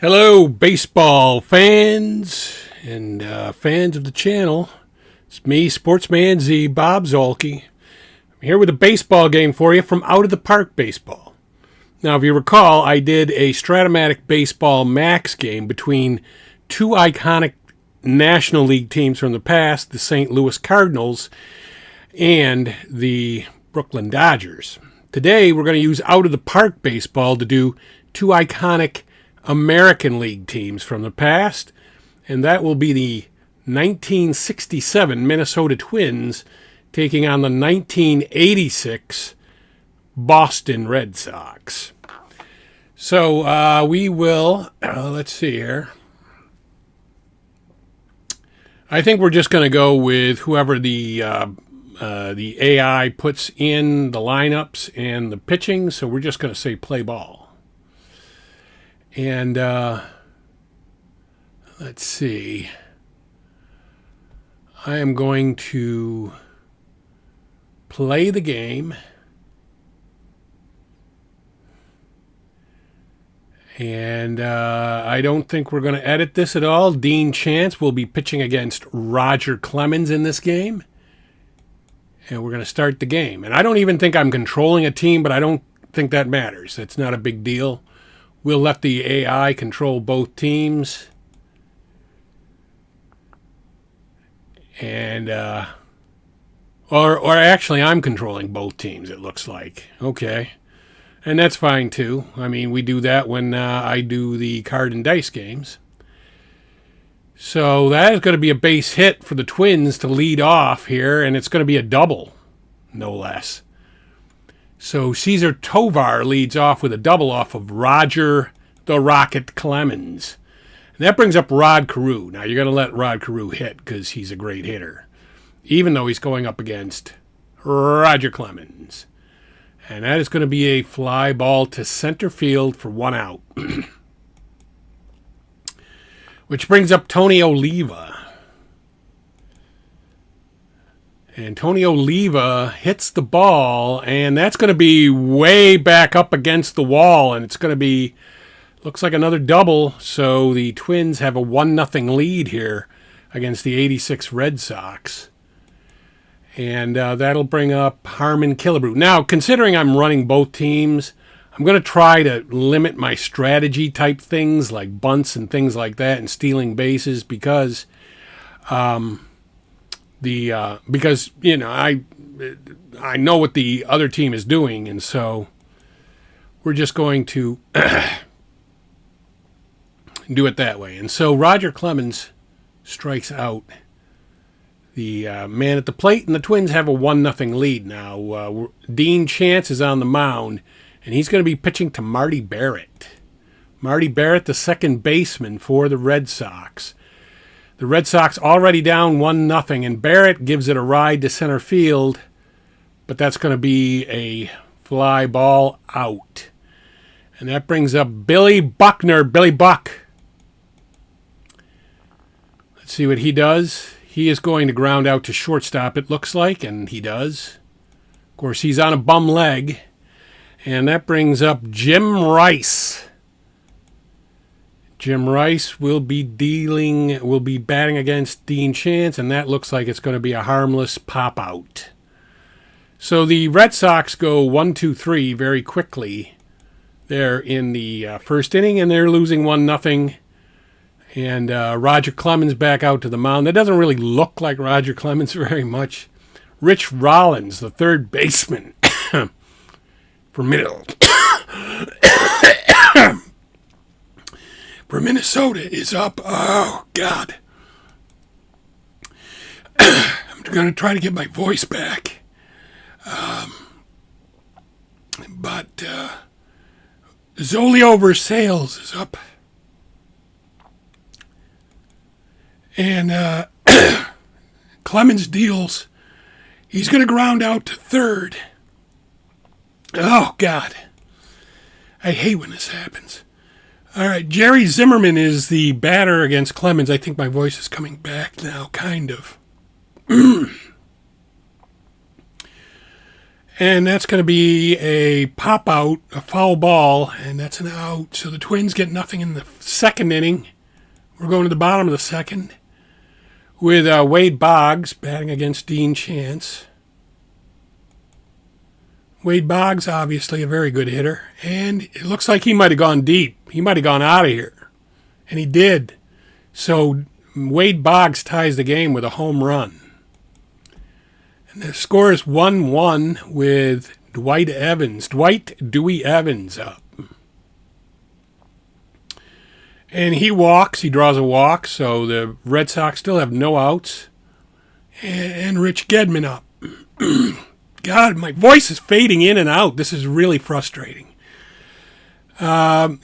Hello, baseball fans and fans of the channel. It's me, Sportsman Z, Bob Zolke. I'm here with a baseball game for you from Out of the Park Baseball. Now, if you recall, I did a Strat-O-Matic Baseball Max game between two iconic National League teams from the past, the St. Louis Cardinals and the Brooklyn Dodgers. Today, we're going to use Out of the Park Baseball to do two iconic American League teams from the past, and that will be the 1967 Minnesota Twins taking on the 1986 Boston Red Sox. So we will, let's see here. I think we're just going to go with whoever the AI puts in the lineups and the pitching, so we're just going to say play ball. And let's see. I am going to play the game. And I don't think we're going to edit this at all. Dean Chance will be pitching against Roger Clemens in this game. And we're going to start the game. And I don't even think I'm controlling a team, but I don't think that matters. It's not a big deal. We'll let the AI control both teams. And, or actually I'm controlling both teams, it looks like. Okay. And that's fine too. I mean, we do that when I do the card and dice games. So that is going to be a base hit for the Twins to lead off here, and it's going to be a double, no less. So Cesar Tovar leads off with a double off of Roger the Rocket Clemens. And that brings up Rod Carew. Now, you're going to let Rod Carew hit because he's a great hitter, even though he's going up against Roger Clemens. And that is going to be a fly ball to center field for 1 out. Which brings up Tony Oliva. And Tony Oliva hits the ball, and that's going to be way back up against the wall, and it's going to be, looks like another double, so the Twins have a 1-0 lead here against the 86 Red Sox. And that'll bring up Harmon Killebrew. Now, considering I'm running both teams, I'm going to try to limit my strategy type things like bunts and things like that and stealing bases because because you know I know what the other team is doing, and so we're just going to do it that way. And so Roger Clemens strikes out the man at the plate, and the Twins have a 1-0 lead now. Dean Chance is on the mound, and he's going to be pitching to Marty Barrett. Marty Barrett, the second baseman for the Red Sox. The Red Sox already down 1-0, and Barrett gives it a ride to center field, but that's going to be a fly ball out. And that brings up Billy Buckner, Billy Buck. Let's see what he does. He is going to ground out to shortstop, it looks like, and he does. Of course, he's on a bum leg. And that brings up Jim Rice. Jim Rice will be batting against Dean Chance, and that looks like it's going to be a harmless pop-out. So the Red Sox go 1-2-3 very quickly there in the first inning, and they're losing 1-0. And Roger Clemens back out to the mound. That doesn't really look like Roger Clemens very much. Rich Rollins, the third baseman for Minnesota, is up. Oh, God. I'm going to try to get my voice back. But Zolio Versailles is up. And Clemens deals. He's going to ground out to third. Oh, God. I hate when this happens. All right, Jerry Zimmerman is the batter against Clemens. I think my voice is coming back now, kind of. And that's going to be a pop out, a foul ball, and that's an out. So the Twins get nothing in the second inning. We're going to the bottom of the second with Wade Boggs batting against Dean Chance. Wade Boggs, obviously a very good hitter, and it looks like he might have gone deep. He might have gone out of here, and he did. So Wade Boggs ties the game with a home run. And the score is 1-1 with Dwight Dewey Evans up. And he walks, he draws a walk, so the Red Sox still have no outs. And Rich Gedman up. God, my voice is fading in and out. This is really frustrating.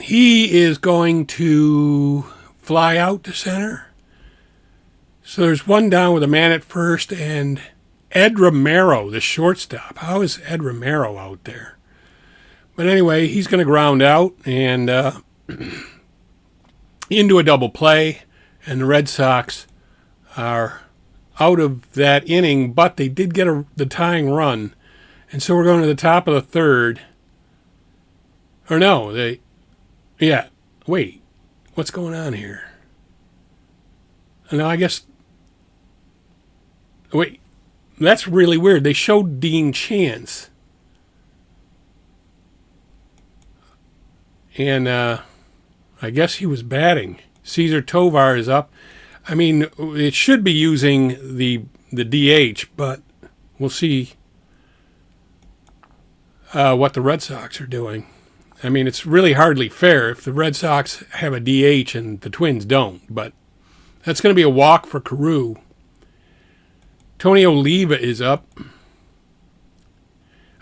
He is going to fly out to center. So there's one down with a man at first, and Ed Romero, the shortstop. How is Ed Romero out there? But anyway, he's going to ground out and into a double play, and the Red Sox are out of that inning, but they did get the tying run. And so we're going to the top of the third. Or no, wait, what's going on here? No, I guess, wait. That's really weird. They showed Dean Chance. And I guess he was batting. Cesar Tovar is up. I mean, it should be using the DH, but we'll see what the Red Sox are doing. I mean, it's really hardly fair if the Red Sox have a DH and the Twins don't, but that's going to be a walk for Carew. Tony Oliva is up.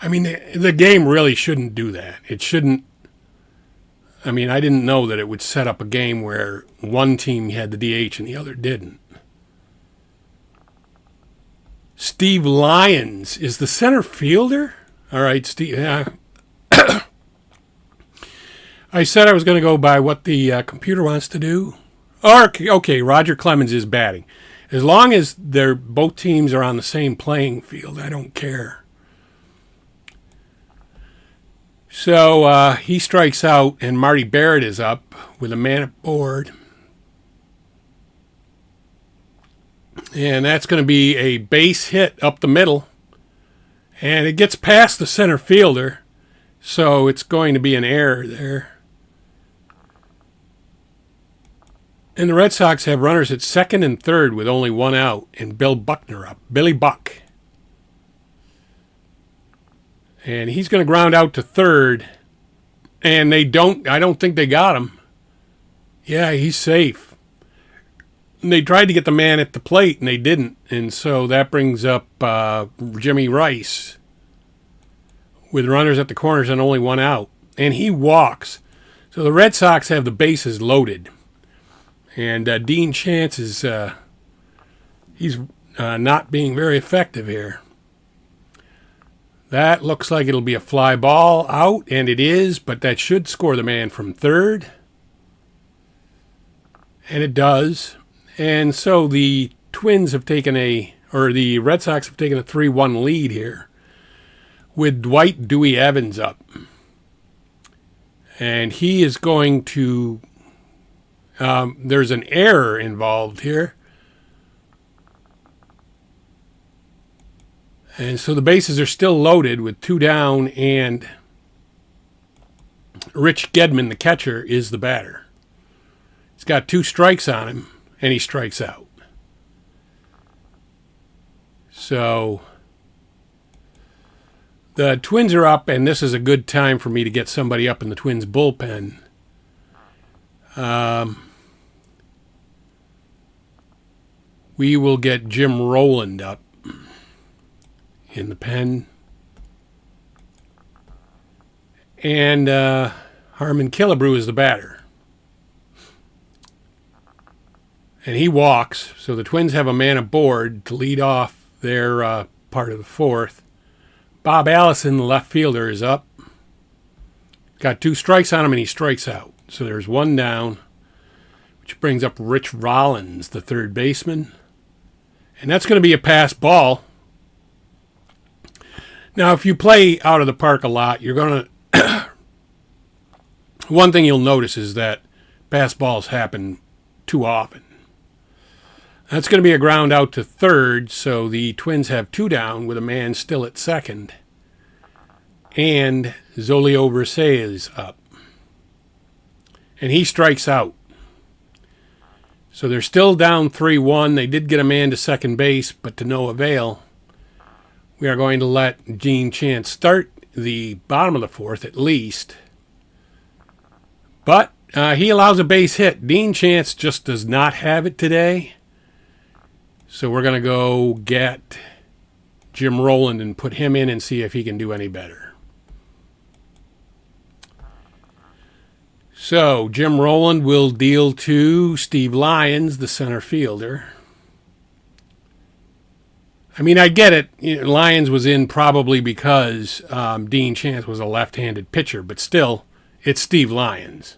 I mean, the game really shouldn't do that. It shouldn't. I mean, I didn't know that it would set up a game where one team had the DH and the other didn't. Steve Lyons is the center fielder? All right, Steve. I said I was going to go by what the computer wants to do. Okay, Roger Clemens is batting. As long as both teams are on the same playing field, I don't care. So he strikes out, and Marty Barrett is up with a man at board. And that's going to be a base hit up the middle. And it gets past the center fielder, so it's going to be an error there. And the Red Sox have runners at second and third with only one out, and Billy Buck. And he's going to ground out to third, and I don't think they got him. Yeah, he's safe. And they tried to get the man at the plate, and they didn't. And so that brings up Jimmy Rice with runners at the corners and only one out. And he walks. So the Red Sox have the bases loaded. And Dean Chance is he's not being very effective here. That looks like it'll be a fly ball out, and it is, but that should score the man from third. And it does. And so the Red Sox have taken a 3-1 lead here with Dwight Dewey Evans up. And he is going to... there's an error involved here. And so the bases are still loaded with two down, and Rich Gedman, the catcher, is the batter. He's got 2 strikes on him, and he strikes out. So the Twins are up, and this is a good time for me to get somebody up in the Twins bullpen. We will get Jim Rowland up in the pen. And Harmon Killebrew is the batter. And he walks, so the Twins have a man aboard to lead off their part of the fourth. Bob Allison, the left fielder, is up. Got 2 strikes on him, and he strikes out. So there's one down, which brings up Rich Rollins, the third baseman. And that's going to be a pass ball. Now, if you play out of the park a lot, you're going to... One thing you'll notice is that pass balls happen too often. That's going to be a ground out to third, so the Twins have 2 down with a man still at second. And Zolio Versailles is up. And he strikes out. So they're still down 3-1. They did get a man to second base, but to no avail. We are going to let Gene Chance start the bottom of the 4th at least. But he allows a base hit. Dean Chance just does not have it today. So we're going to go get Jim Rowland and put him in and see if he can do any better. So Jim Rowland will deal to Steve Lyons, the center fielder. I mean, I get it. Lyons was in probably because Dean Chance was a left-handed pitcher, but still, it's Steve Lyons.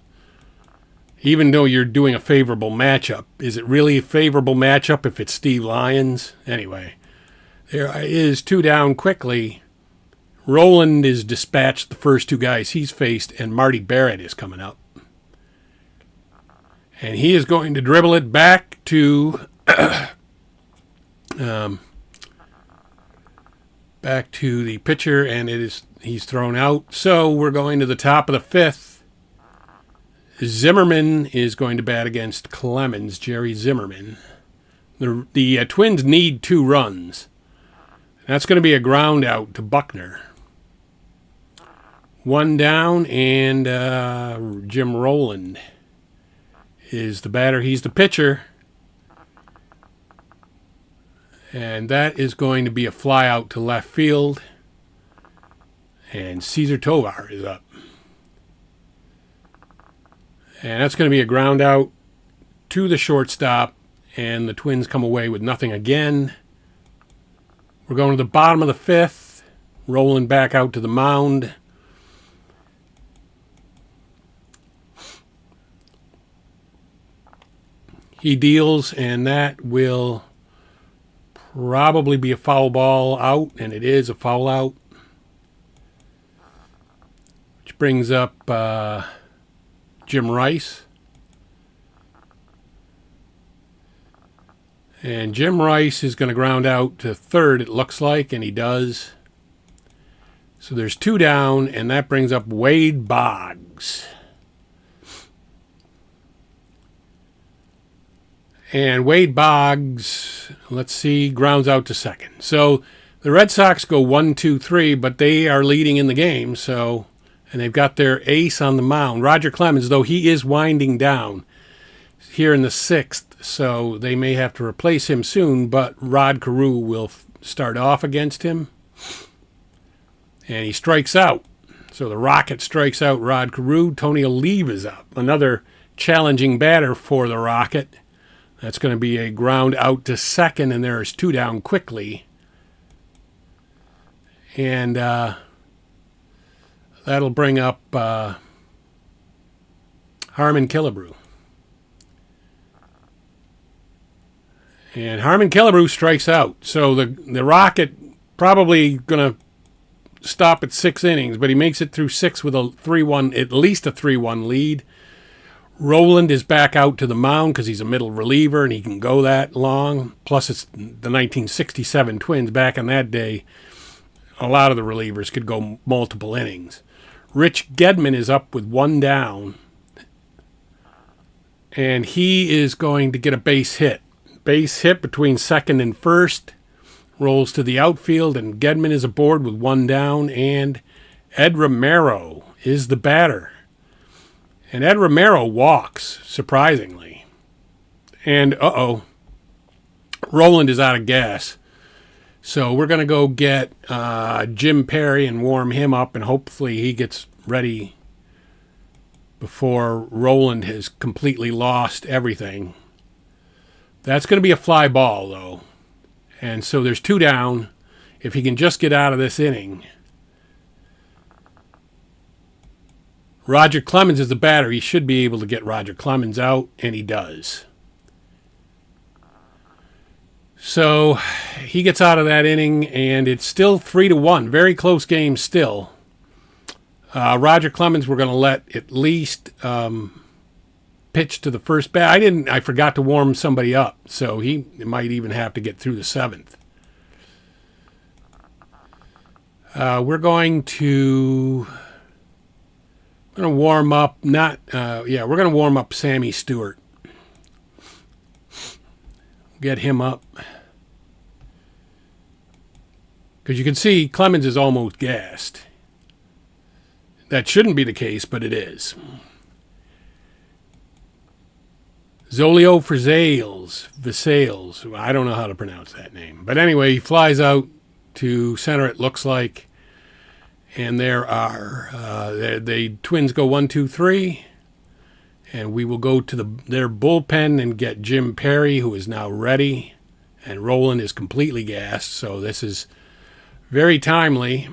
Even though you're doing a favorable matchup, is it really a favorable matchup if it's Steve Lyons? Anyway, there is 2 down quickly. Rowland is dispatched the first 2 guys he's faced, and Marty Barrett is coming up. And he is going to dribble it back to back to the pitcher, and he's thrown out. So we're going to the top of the 5th. Zimmerman is going to bat against Clemens, Jerry Zimmerman. The Twins need 2 runs. That's going to be a ground out to Buckner. 1 down, and Jim Rowland is the batter. He's the pitcher. And that is going to be a fly out to left field. And Cesar Tovar is up. And that's going to be a ground out to the shortstop. And the Twins come away with nothing again. We're going to the bottom of the 5th. Rolling back out to the mound. He deals, and that will probably be a foul ball out, and it is a foul out. Which brings up Jim Rice. And Jim Rice is going to ground out to third, it looks like, and he does. So there's 2 down, and that brings up Wade Boggs. And Wade Boggs, let's see, grounds out to second. So the Red Sox go 1-2-3, but they are leading in the game. So, and they've got their ace on the mound. Roger Clemens, though he is winding down here in the 6th, so they may have to replace him soon, but Rod Carew will start off against him. And he strikes out. So the Rocket strikes out Rod Carew. Tony Olive is up. Another challenging batter for the Rocket. That's going to be a ground out to second, and there's 2 down quickly. And that'll bring up Harmon Killebrew. And Harmon Killebrew strikes out. So the Rocket probably going to stop at 6 innings, but he makes it through 6 with a 3-1, at least a 3-1 lead. Rowland is back out to the mound because he's a middle reliever and he can go that long. Plus, it's the 1967 Twins. Back in that day, a lot of the relievers could go multiple innings. Rich Gedman is up with 1 down, and he is going to get a base hit. Base hit between second and first, rolls to the outfield, and Gedman is aboard with 1 down, and Ed Romero is the batter. And Ed Romero walks, surprisingly. And, Rowland is out of gas. So we're going to go get Jim Perry and warm him up, and hopefully he gets ready before Rowland has completely lost everything. That's going to be a fly ball, though. And so there's 2 down. If he can just get out of this inning. Roger Clemens is the batter. He should be able to get Roger Clemens out, and he does. So he gets out of that inning, and it's still 3-1. Very close game still. Roger Clemens, we're going to let at least pitch to the first bat. I forgot to warm somebody up, so he might even have to get through the seventh. We're going to warm up. We're going to warm up Sammy Stewart. Get him up. Because you can see Clemens is almost gassed. That shouldn't be the case, but it is. Zolio Visales. I don't know how to pronounce that name. But anyway, he flies out to center, it looks like. And there are, the Twins go 1, 2, 3. And we will go to their bullpen and get Jim Perry, who is now ready. And Roland is completely gassed, so this is very timely.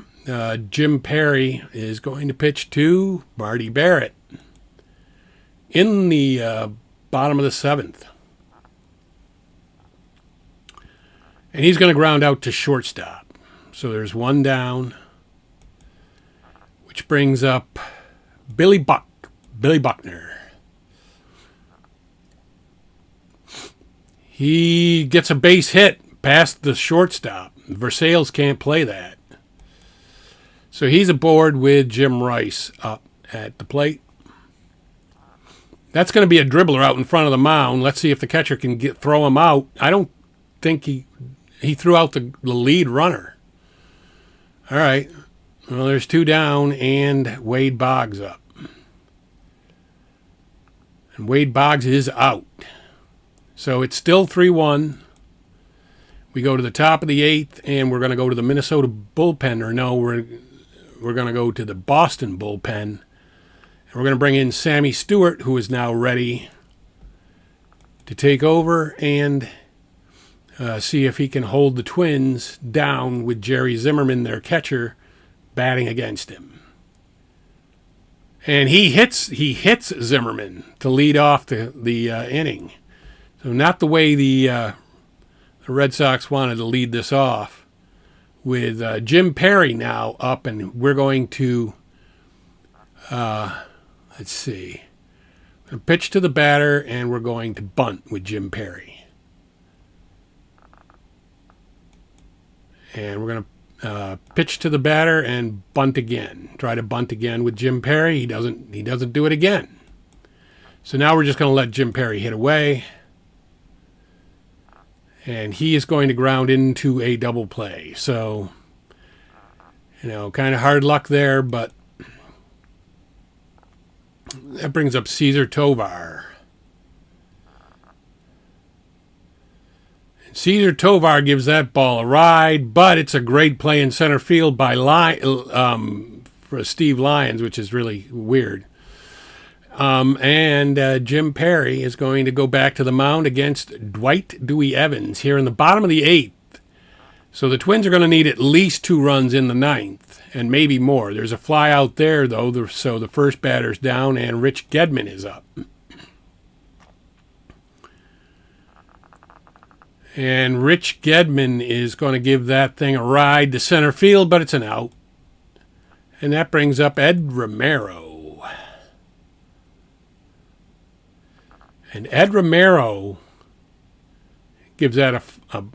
Jim Perry is going to pitch to Marty Barrett in the bottom of the seventh. And he's going to ground out to shortstop. So there's one down, which brings up Billy Buckner. He gets a base hit past the shortstop. Versailles can't play that. So he's aboard with Jim Rice up at the plate. That's going to be a dribbler out in front of the mound. Let's see if the catcher can throw him out. I don't think he threw out the lead runner. All right. Well, there's two down, and Wade Boggs up. And Wade Boggs is out. So it's still 3-1. We go to the top of the eighth, and we're going to go to the Minnesota bullpen. Or no, we're going to go to the Boston bullpen. And we're going to bring in Sammy Stewart, who is now ready to take over and see if he can hold the Twins down with Jerry Zimmerman, their catcher, batting against him. And he hits Zimmerman to lead off the inning. So not the way the Red Sox wanted to lead this off, with Jim Perry now up, and we're going to, let's see, pitch to the batter, and we're going to bunt with Jim Perry. And we're going to pitch to the batter and bunt again. Try to bunt again with Jim Perry. He doesn't do it again. So now we're just going to let Jim Perry hit away. And he is going to ground into a double play. So, kind of hard luck there, but that brings up Cesar Tovar. And Cesar Tovar gives that ball a ride, but it's a great play in center field by for Steve Lyons, which is really weird. And Jim Perry is going to go back to the mound against Dwight Dewey Evans here in the bottom of the eighth. So the Twins are going to need at least 2 runs in the ninth, and maybe more. There's a fly out there, though, so the first batter's down, and Rich Gedman is up. And Rich Gedman is going to give that thing a ride to center field, but it's an out. And that brings up Ed Romero. And Ed Romero gives that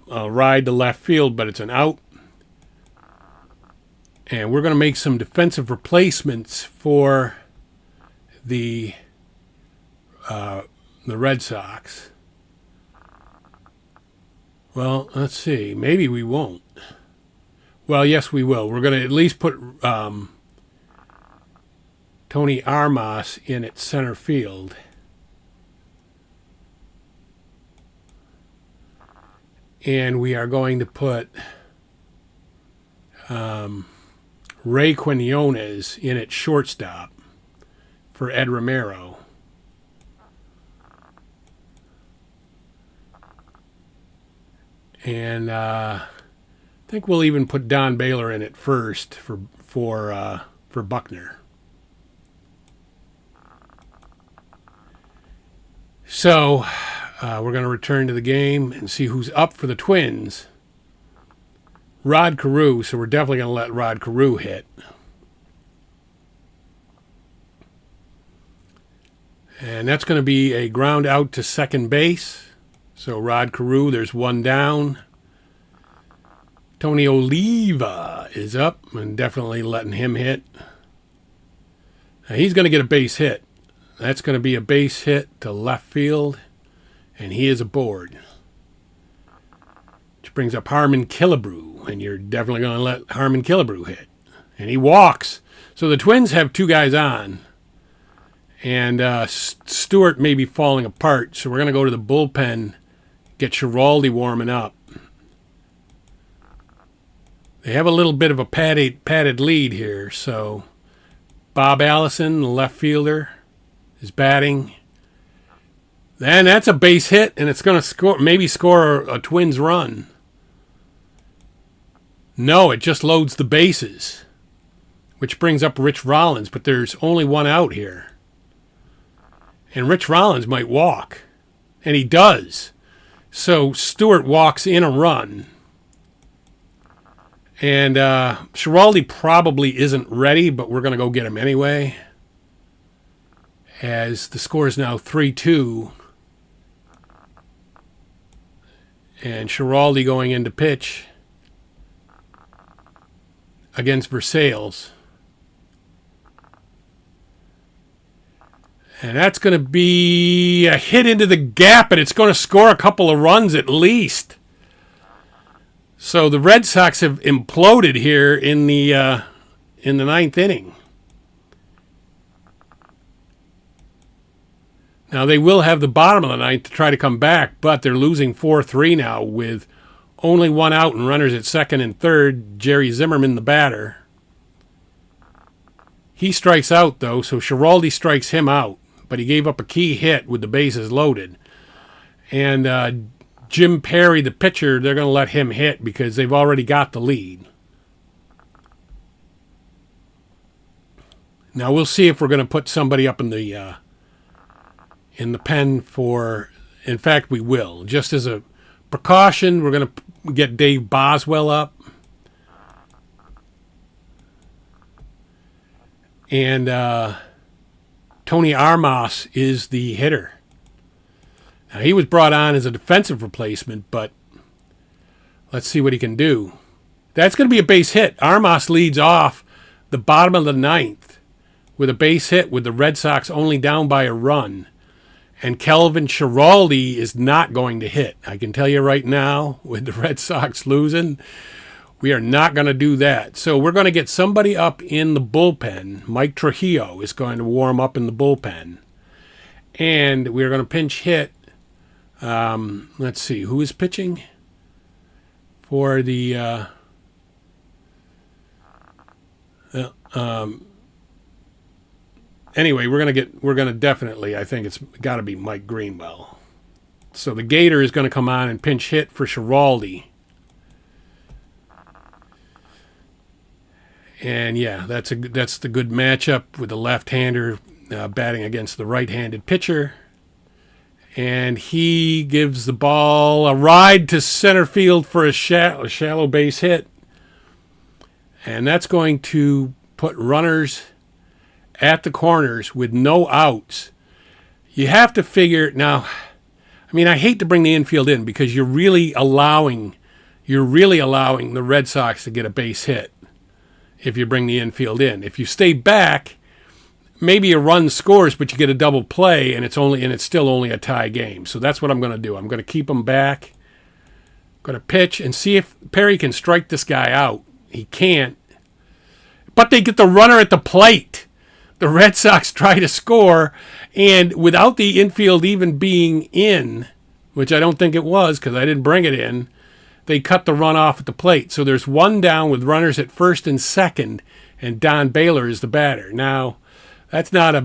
a ride to left field, but it's an out. And we're going to make some defensive replacements for the Red Sox. Well, let's see. Maybe we won't. Well, yes, we will. We're going to at least put Tony Armas in at center field. And we are going to put Ray Quinones in at shortstop for Ed Romero. And I think we'll even put Don Baylor in at first for Buckner. So We're going to return to the game and see who's up for the Twins. Rod Carew, so we're definitely going to let Rod Carew hit. And that's going to be a ground out to second base. So Rod Carew, there's one down. Tony Oliva is up and definitely letting him hit. Now he's going to get a base hit. That's going to be a base hit to left field. And he is aboard. Which brings up Harmon Killebrew. And you're definitely going to let Harmon Killebrew hit. And he walks. So the Twins have two guys on. And Stewart may be falling apart. So we're going to go to the bullpen. Get Schiraldi warming up. They have a little bit of a padded lead here. So Bob Allison, the left fielder, is batting. And that's a base hit, and it's going to maybe score a Twins run. No, it just loads the bases, which brings up Rich Rollins, but there's only one out here. And Rich Rollins might walk, and he does. So Stewart walks in a run. And Schiraldi probably isn't ready, but we're going to go get him anyway. As the score is now 3-2. And Schiraldi going into pitch against Versailles. And that's going to be a hit into the gap, and it's going to score a couple of runs at least. So the Red Sox have imploded here in the ninth inning. Now they will have the bottom of the ninth to try to come back, but they're losing 4-3 now with only one out and runners at second and third. Jerry Zimmerman, the batter. He strikes out though, so Schiraldi strikes him out, but he gave up a key hit with the bases loaded. And Jim Perry, the pitcher, they're going to let him hit because they've already got the lead. Now we'll see if we're going to put somebody up in the pen for. In fact, we will. Just as a precaution, we're going to get Dave Boswell up. And Tony Armas is the hitter. Now, he was brought on as a defensive replacement, but let's see what he can do. That's going to be a base hit. Armas leads off the bottom of the ninth with a base hit with the Red Sox only down by a run. And Kelvin Schiraldi is not going to hit. I can tell you right now, with the Red Sox losing, we are not going to do that. So we're going to get somebody up in the bullpen. Mike Trujillo is going to warm up in the bullpen. And we're going to pinch hit. Let's see, who is pitching for the anyway, we're gonna definitely, I think it's got to be Mike Greenwell. So the Gator is going to come on and pinch hit for Schiraldi. And yeah, that's the good matchup with the left-hander batting against the right-handed pitcher. And he gives the ball a ride to center field for a shallow base hit. And that's going to put runners at the corners with no outs. You have to figure now. I mean, I hate to bring the infield in because you're really allowing the Red Sox to get a base hit if you bring the infield in. If you stay back, maybe a run scores, but you get a double play, and it's still only a tie game. So that's what I'm going to do. I'm going to keep them back. I'm going to pitch and see if Perry can strike this guy out. He can't. But they get the runner at the plate. The Red Sox try to score, and without the infield even being in, which I don't think it was because I didn't bring it in, they cut the run off at the plate. So there's one down with runners at first and second, and Don Baylor is the batter. Now, that's not a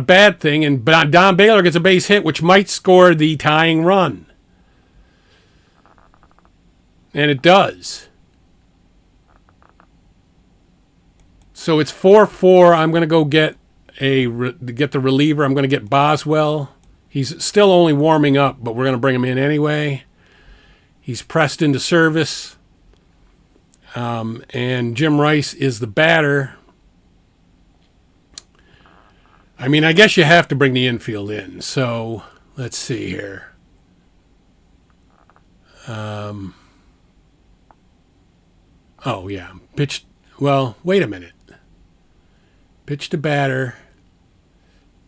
bad thing, and Don Baylor gets a base hit, which might score the tying run. And it does. So it's 4-4. I'm going to go get the reliever. I'm going to get Boswell He's still only warming up, but we're going to bring him in anyway. He's pressed into service. And Jim Rice is the batter. I mean, I guess you have to bring the infield in. So, let's see here. Oh, yeah. Pitch. Well, wait a minute. Pitch to batter.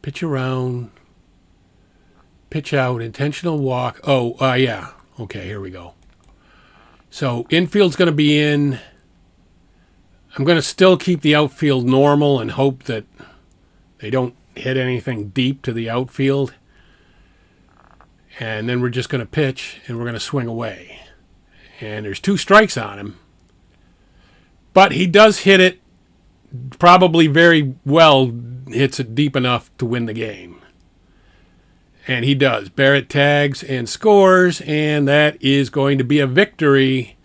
Pitch around. Pitch out. Intentional walk. Oh, yeah. Okay, here we go. So, infield's going to be in. I'm going to still keep the outfield normal and hope that they don't hit anything deep to the outfield. And then we're just going to pitch and we're going to swing away. And there's 2 strikes on him. But he does hit it probably very well, hits it deep enough to win the game. And he does. Barrett tags and scores, and that is going to be a victory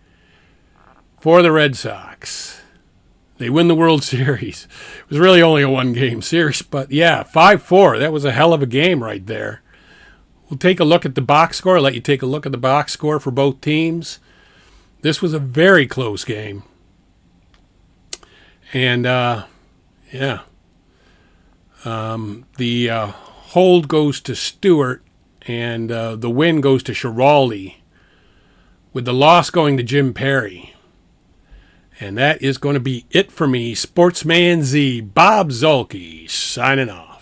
for the Red Sox. They win the World Series. It was really only a 1-game series, but yeah, 5-4. That was a hell of a game right there. We'll take a look at the box score. I'll let you take a look at the box score for both teams. This was a very close game. And, yeah. The hold goes to Stewart, and the win goes to Schiraldi, with the loss going to Jim Perry. And that is going to be it for me. Sportsman Z, Bob Zolke, signing off.